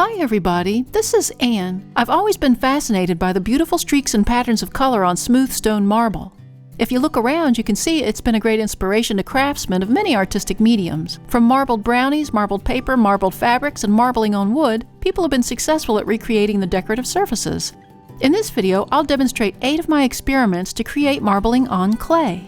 Hi everybody, this is Anne. I've always been fascinated by the beautiful streaks and patterns of color on smooth stone marble. If you look around, you can see it's been a great inspiration to craftsmen of many artistic mediums. From marbled brownies, marbled paper, marbled fabrics, and marbling on wood, people have been successful at recreating the decorative surfaces. In this video, I'll demonstrate 8 of my experiments to create marbling on clay.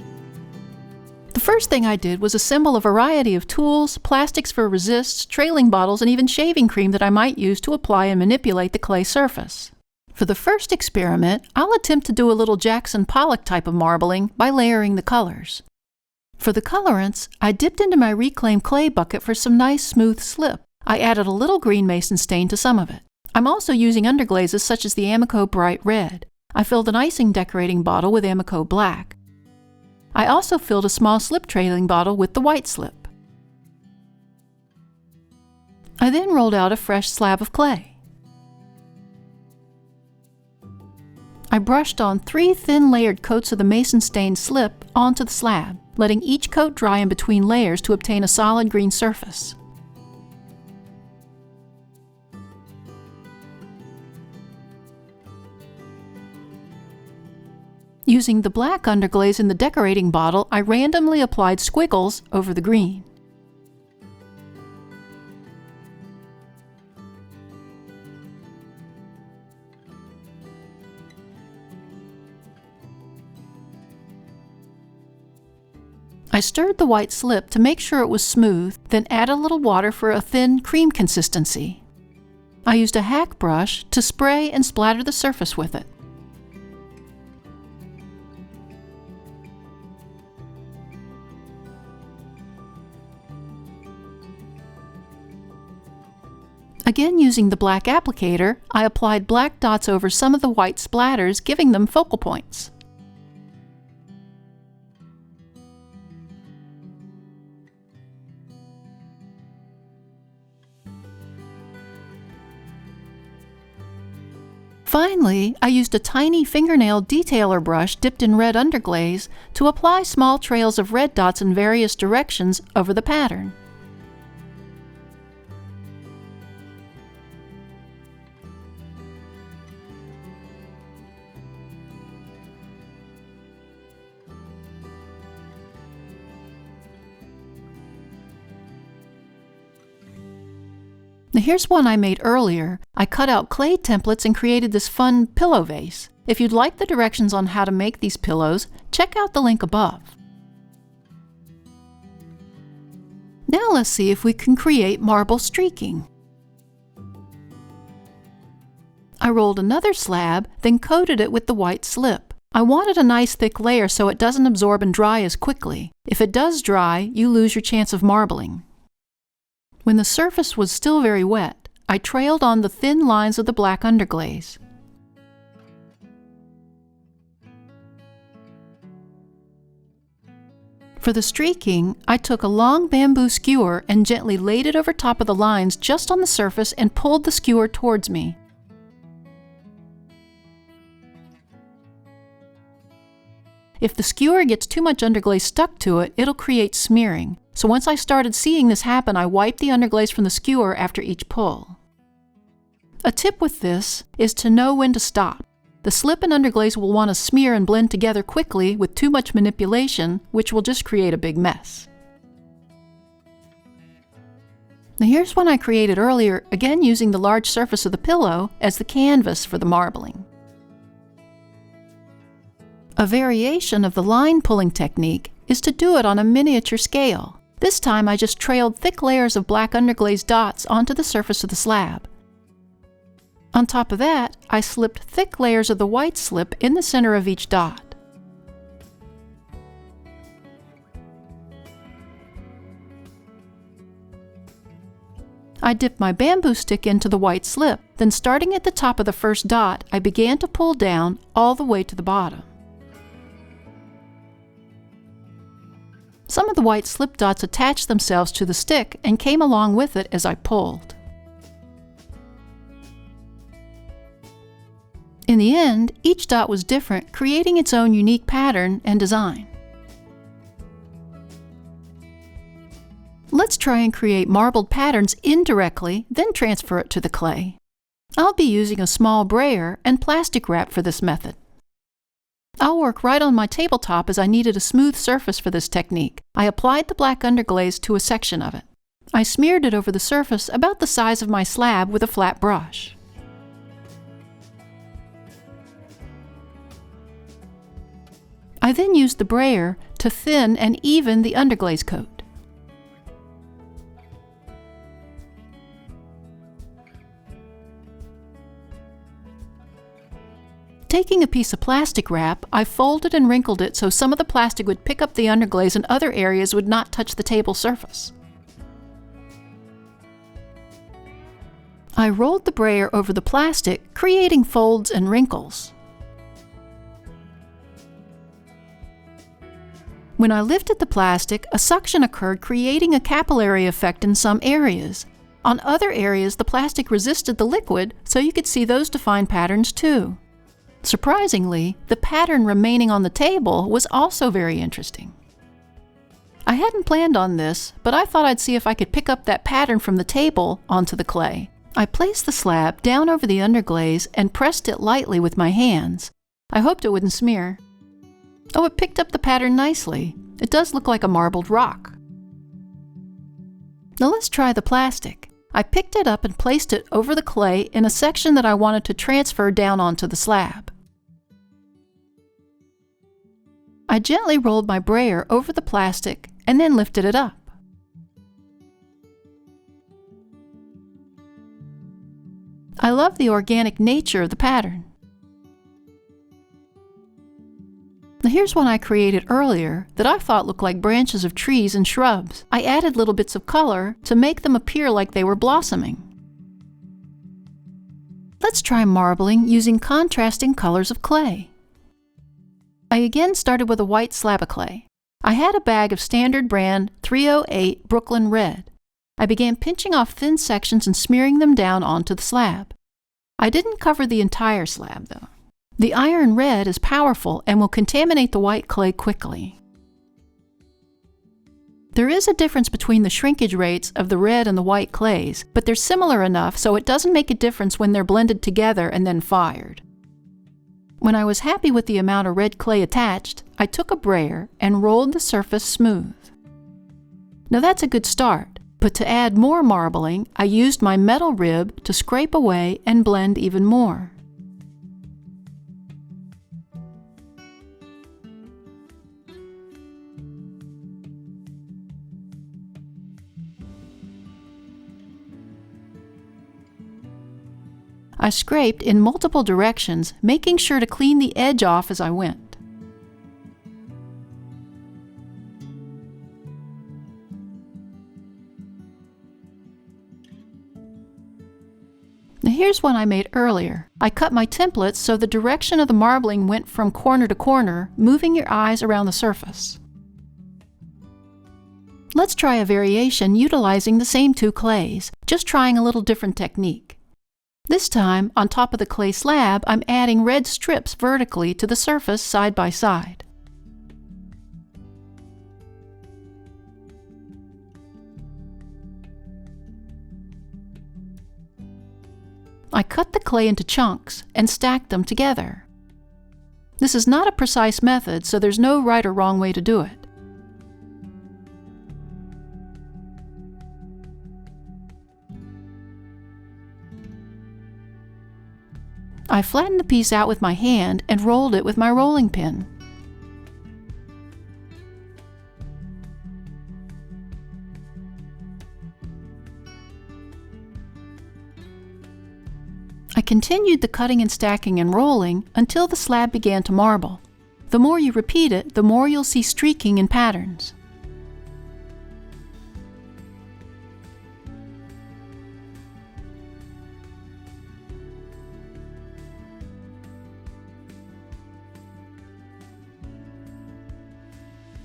The first thing I did was assemble a variety of tools, plastics for resists, trailing bottles, and even shaving cream that I might use to apply and manipulate the clay surface. For the first experiment, I'll attempt to do a little Jackson Pollock type of marbling by layering the colors. For the colorants, I dipped into my reclaimed clay bucket for some nice smooth slip. I added a little green mason stain to some of it. I'm also using underglazes such as the Amico Bright Red. I filled an icing decorating bottle with Amico Black. I also filled a small slip trailing bottle with the white slip. I then rolled out a fresh slab of clay. I brushed on 3 thin layered coats of the mason stained slip onto the slab, letting each coat dry in between layers to obtain a solid green surface. Using the black underglaze in the decorating bottle, I randomly applied squiggles over the green. I stirred the white slip to make sure it was smooth, then add a little water for a thin cream consistency. I used a hack brush to spray and splatter the surface with it. Again, using the black applicator, I applied black dots over some of the white splatters, giving them focal points. Finally, I used a tiny fingernail detailer brush dipped in red underglaze to apply small trails of red dots in various directions over the pattern. Now here's one I made earlier. I cut out clay templates and created this fun pillow vase. If you'd like the directions on how to make these pillows, check out the link above. Now let's see if we can create marble streaking. I rolled another slab, then coated it with the white slip. I wanted a nice thick layer so it doesn't absorb and dry as quickly. If it does dry, you lose your chance of marbling. When the surface was still very wet, I trailed on the thin lines of the black underglaze. For the streaking, I took a long bamboo skewer and gently laid it over top of the lines just on the surface and pulled the skewer towards me. If the skewer gets too much underglaze stuck to it, it'll create smearing. So once I started seeing this happen, I wiped the underglaze from the skewer after each pull. A tip with this is to know when to stop. The slip and underglaze will want to smear and blend together quickly with too much manipulation, which will just create a big mess. Now here's one I created earlier, again using the large surface of the pillow as the canvas for the marbling. A variation of the line pulling technique is to do it on a miniature scale. This time I just trailed thick layers of black underglaze dots onto the surface of the slab. On top of that, I slipped thick layers of the white slip in the center of each dot. I dipped my bamboo stick into the white slip, then starting at the top of the first dot, I began to pull down all the way to the bottom. Some of the white slip dots attached themselves to the stick and came along with it as I pulled. In the end, each dot was different, creating its own unique pattern and design. Let's try and create marbled patterns indirectly, then transfer it to the clay. I'll be using a small brayer and plastic wrap for this method. I'll work right on my tabletop as I needed a smooth surface for this technique. I applied the black underglaze to a section of it. I smeared it over the surface about the size of my slab with a flat brush. I then used the brayer to thin and even the underglaze coat. Taking a piece of plastic wrap, I folded and wrinkled it so some of the plastic would pick up the underglaze and other areas would not touch the table surface. I rolled the brayer over the plastic, creating folds and wrinkles. When I lifted the plastic, a suction occurred, creating a capillary effect in some areas. On other areas, the plastic resisted the liquid, so you could see those defined patterns too. Surprisingly, the pattern remaining on the table was also very interesting. I hadn't planned on this, but I thought I'd see if I could pick up that pattern from the table onto the clay. I placed the slab down over the underglaze and pressed it lightly with my hands. I hoped it wouldn't smear. Oh, it picked up the pattern nicely. It does look like a marbled rock. Now let's try the plastic. I picked it up and placed it over the clay in a section that I wanted to transfer down onto the slab. I gently rolled my brayer over the plastic and then lifted it up. I love the organic nature of the pattern. Now here's one I created earlier that I thought looked like branches of trees and shrubs. I added little bits of color to make them appear like they were blossoming. Let's try marbling using contrasting colors of clay. I again started with a white slab of clay. I had a bag of standard brand 308 Brooklyn Red. I began pinching off thin sections and smearing them down onto the slab. I didn't cover the entire slab though. The iron red is powerful and will contaminate the white clay quickly. There is a difference between the shrinkage rates of the red and the white clays, but they're similar enough so it doesn't make a difference when they're blended together and then fired. When I was happy with the amount of red clay attached, I took a brayer and rolled the surface smooth. Now that's a good start, but to add more marbling, I used my metal rib to scrape away and blend even more. I scraped in multiple directions, making sure to clean the edge off as I went. Now here's one I made earlier. I cut my templates so the direction of the marbling went from corner to corner, moving your eyes around the surface. Let's try a variation utilizing the same two clays, just trying a little different technique. This time, on top of the clay slab, I'm adding red strips vertically to the surface side by side. I cut the clay into chunks and stacked them together. This is not a precise method, so there's no right or wrong way to do it. I flattened the piece out with my hand and rolled it with my rolling pin. I continued the cutting and stacking and rolling until the slab began to marble. The more you repeat it, the more you'll see streaking and patterns.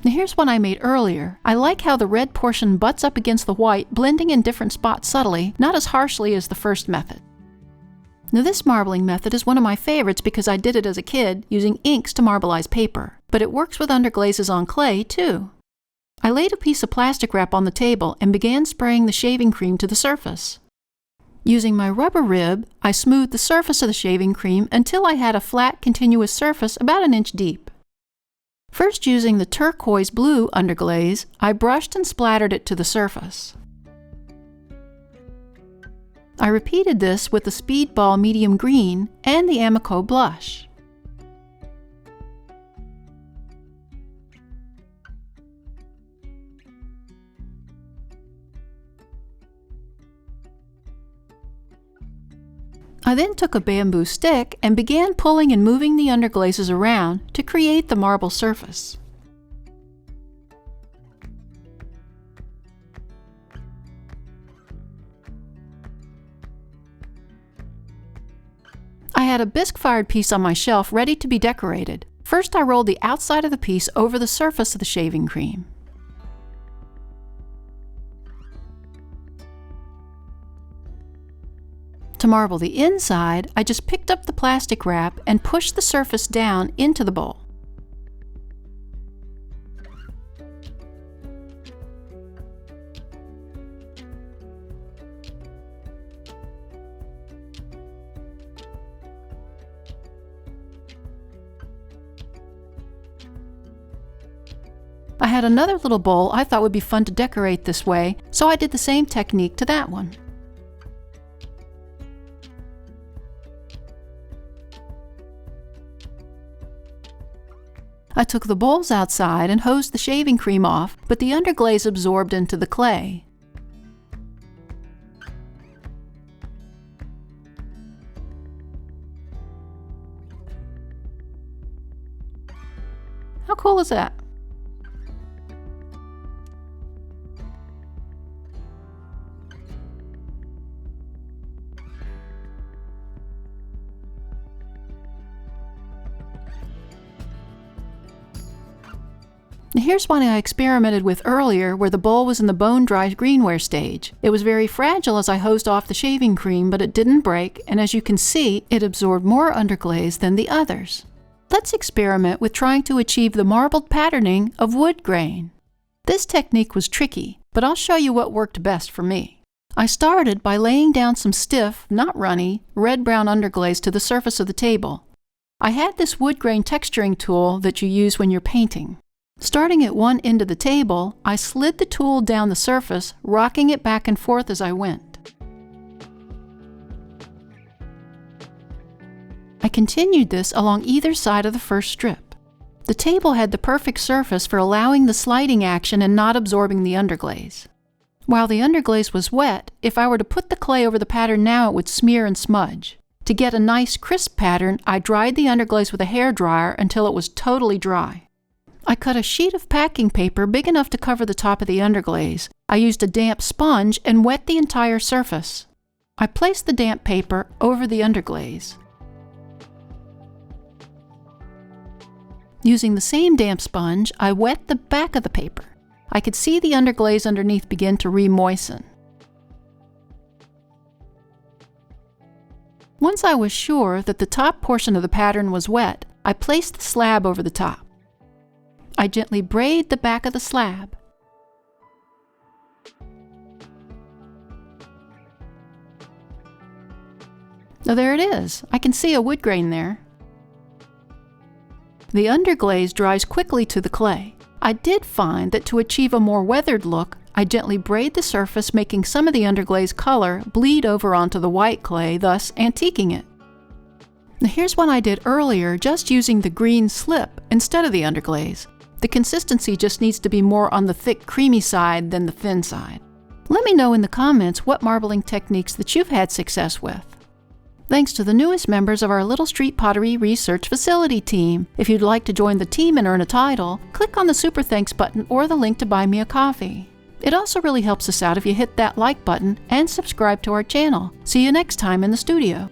Now here's one I made earlier. I like how the red portion butts up against the white, blending in different spots subtly, not as harshly as the first method. Now this marbling method is one of my favorites because I did it as a kid using inks to marbleize paper, but it works with underglazes on clay too. I laid a piece of plastic wrap on the table and began spraying the shaving cream to the surface. Using my rubber rib, I smoothed the surface of the shaving cream until I had a flat, continuous surface about an inch deep. First, using the turquoise blue underglaze, I brushed and splattered it to the surface. I repeated this with the Speedball medium green and the Amico blush. I then took a bamboo stick and began pulling and moving the underglazes around to create the marble surface. I had a bisque-fired piece on my shelf ready to be decorated. First, I rolled the outside of the piece over the surface of the shaving cream. To marble the inside, I just picked up the plastic wrap and pushed the surface down into the bowl. I had another little bowl I thought would be fun to decorate this way, so I did the same technique to that one. I took the bowls outside and hosed the shaving cream off, but the underglaze absorbed into the clay. How cool is that? Here's one I experimented with earlier where the bowl was in the bone-dry greenware stage. It was very fragile as I hosed off the shaving cream, but it didn't break, and as you can see, it absorbed more underglaze than the others. Let's experiment with trying to achieve the marbled patterning of wood grain. This technique was tricky, but I'll show you what worked best for me. I started by laying down some stiff, not runny, red-brown underglaze to the surface of the table. I had this wood grain texturing tool that you use when you're painting. Starting at one end of the table, I slid the tool down the surface, rocking it back and forth as I went. I continued this along either side of the first strip. The table had the perfect surface for allowing the sliding action and not absorbing the underglaze. While the underglaze was wet, if I were to put the clay over the pattern now, it would smear and smudge. To get a nice crisp pattern, I dried the underglaze with a hairdryer until it was totally dry. I cut a sheet of packing paper big enough to cover the top of the underglaze. I used a damp sponge and wet the entire surface. I placed the damp paper over the underglaze. Using the same damp sponge, I wet the back of the paper. I could see the underglaze underneath begin to re-moisten. Once I was sure that the top portion of the pattern was wet, I placed the slab over the top. I gently braid the back of the slab. Now there it is. I can see a wood grain there. The underglaze dries quickly to the clay. I did find that to achieve a more weathered look, I gently braid the surface, making some of the underglaze color bleed over onto the white clay, thus antiquing it. Now here's one I did earlier, just using the green slip instead of the underglaze. The consistency just needs to be more on the thick, creamy side than the thin side. Let me know in the comments what marbling techniques that you've had success with. Thanks to the newest members of our Little Street Pottery Research Facility team. If you'd like to join the team and earn a title, click on the Super Thanks button or the link to buy me a coffee. It also really helps us out if you hit that like button and subscribe to our channel. See you next time in the studio.